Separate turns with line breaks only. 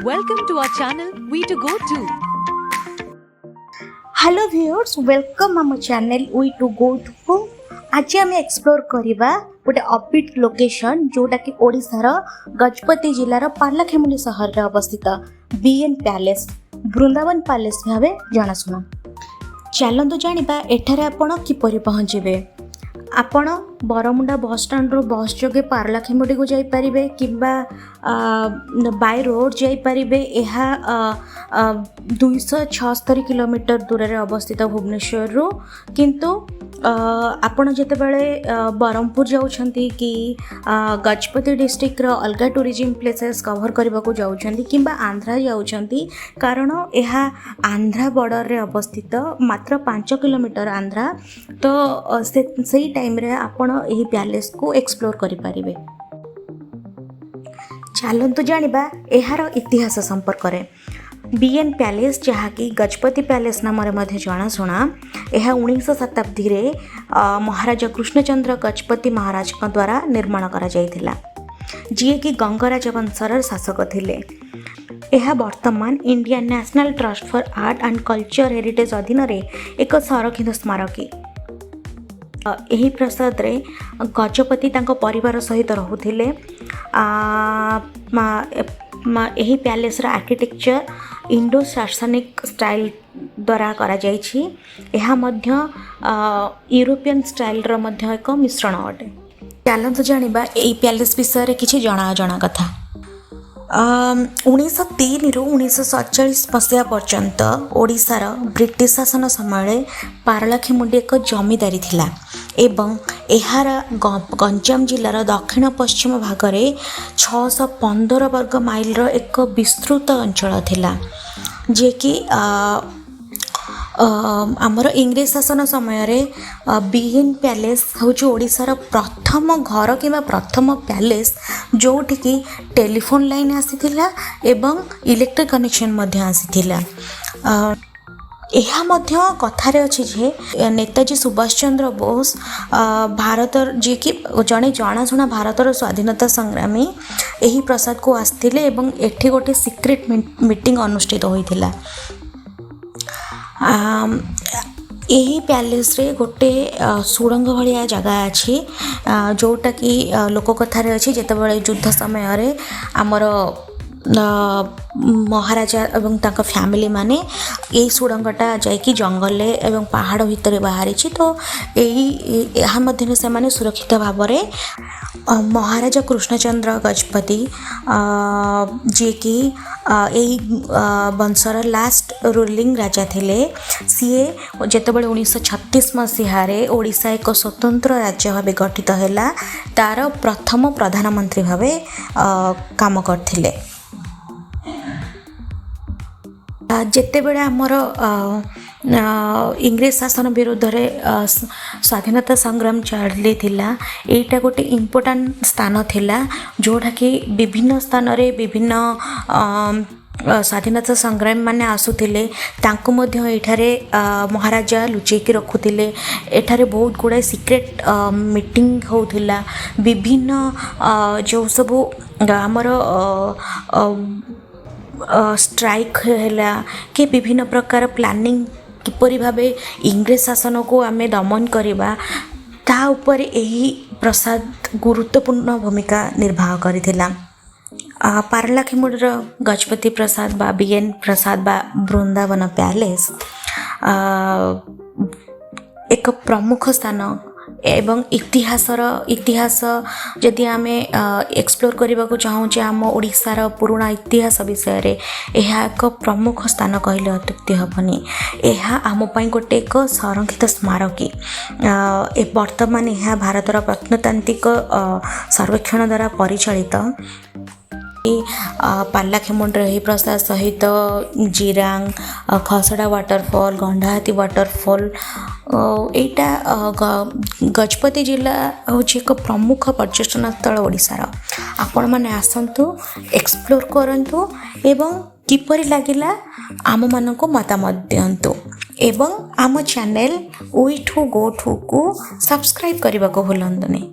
Welcome to our channel We to Go To.
Hello viewers welcome आम channel we to go to. आज आम explore करवा गोटे offbeat location जोटा कि ओडिशार गजपति जिलार पार्लाखेमुंडी सहर में अवस्थित बीएन पैलेस बृंदावन पैलेस भाव जनाशुना। चलतु जानिबा एठारे आपण किपरि पहुँचे। आपण बरमुंडा बस स्टैंड रो बस जोगे पार्लाखेमुंडी को जाई परिबे किंबा बाय रोड जाई परिबे। यह 276 किलोमीटर दूर रे अवस्थित भुवनेश्वर रो। किंतु आपण जेते बेले बरमपुर जाउछंती कि गजपति डिस्ट्रिक्ट रो अलगा टूरिज्म प्लेसेस कवर करबा को जाउछंती किंबा आंध्रा जाउछंती, कारण यह आंध्रा बॉर्डर रे अवस्थित मात्र 5 किलोमीटर आंध्रा। तो से टाइम रे आपण एही पैलेस को एक्सप्लोर करि परिबे। चलतु जानिबा एहार इतिहास संपर्क रे। बीएन पैलेस जहाँकि गजपति पैलेस नाम जनाशुना, यह 19 शताब्दी रे महाराजा कृष्णचंद्र गजपति महाराज द्वारा निर्माण करा जायथिला, जी कि गंगराज वंशर शासक थिले। यह वर्तमान India national trust for art and culture heritage अधीन रे एक संरक्षित स्मारकी। यही प्रसाद रे गजपति तांको परिवार सहित रहुथिले। यही पैलेस रा आर्किटेक्चर इंडो सार्सनिक स्टाइल द्वारा करा जायछि। यह मध्य यूरोपियन स्टाइल रो मध्य एक मिश्रण अटे। चलतु जानिबा एही पैलेस विषय रे किछि जणा कथा। 1903 रु 1947 मसीहा पर्यंत ओडिशार ब्रिटिश शासन समय पारलाखेमुंडी एक जमीदारी थिला एवं एहार गंजाम जिलार दक्षिण पश्चिम भाग में 615 वर्ग माइल एक विस्तृत अंचल थिला, जे कि आमर इंग्रेज शासन समय बीएन पैलेस हूँ ओडिशार प्रथम घर कि प्रथम पैलेस जोठिकी टेलीफोन लाइन आसीथिला एवं इलेक्ट्रिक कनेक्शन आसीथिला। यह मध्य कथार अच्छी जे नेताजी सुभाष चंद्र बोस भारत जी कि जड़े जनाशुना भारतर स्वाधीनता संग्रामी यही प्रसाद को आसथिले एवं एठी गोटे सिक्रेट मीटिंग अनुष्ठित होइथिला। यही पैलेस रे गोटे सुड़ंग भाया जगह अच्छी जोटा कि लोक कथार अच्छी जेते बळे युद्ध समय रे आमर महाराजा एवं ताका फैमिली माने यही सुड़ंगटा जाइकी जंगल एवं पहाड़ भितर बाहरी। तो यही मध्य से माने सुरक्षित भाव में महाराजा कृष्णचंद्र गजपति जी कि यही वंशर लास्ट रूलिंग राजा थिले, सीए जेतेबेले 1936 मसीह ओडिशा एक स्वतंत्र राज्य भाव गठित हैला, तार प्रथम प्रधानमंत्री भाव काम करथिले। जेतेबेले आमर इंग्रेज शासन विरुद्ध रे स्वाधीनता संग्राम चली थिला, एटा गोटे इम्पोर्टान्ट स्थान थिला जोटा कि विभिन्न स्थान रे विभिन्न स्वाधीनता संग्रामी माने आसुथिले, तांको मध्य एठारे महाराजा लुचेकी रखुथिले। एठारे बहुत गुड़ाए सिक्रेट मीटिंग होउथिला। विभिन्न जो सब आमर स्ट्राइक हैला कि विभिन्न प्रकार प्लानिंग किपरि भाबे इंग्रेज शासन को आमे दमन करिबा, ता ऊपर यही प्रसाद गुरुत्वपूर्ण भूमिका निर्वाह करिथिला। पारलाखेमुंडीर गजपति प्रसाद बा बीएन प्रसाद बा बृंदावन पैलेस एक प्रमुख स्थान एवं इतिहास जदि आम एक्सप्लोर करने को चाहूँचे आम ओडिशार पुराणा इतिहास विषय रे यह एक प्रमुख स्थान कहले अत्युक्ति हेबनी। यह आमपाई गोटे एक संरक्षित स्मारकी। वर्तमान यह भारतर प्रत्नतांत्रिक सर्वेक्षण द्वारा परिचालित। पार्लाखेमुंडी प्रसाद सहित जिरांग, खसड़ा वाटरफॉल, गंडाहाती वाटरफॉल, एटा गजपति जिला हूँ एक प्रमुख पर्यटन स्थल ओडिशार। आपण माने आसंतु, एक्सप्लोर करंतु एवं किपरि लागिला आम मानक मतामत दियंतु एवं आम चैनल वी टू गो टू को सब्सक्राइब करने को भूलंतुनी।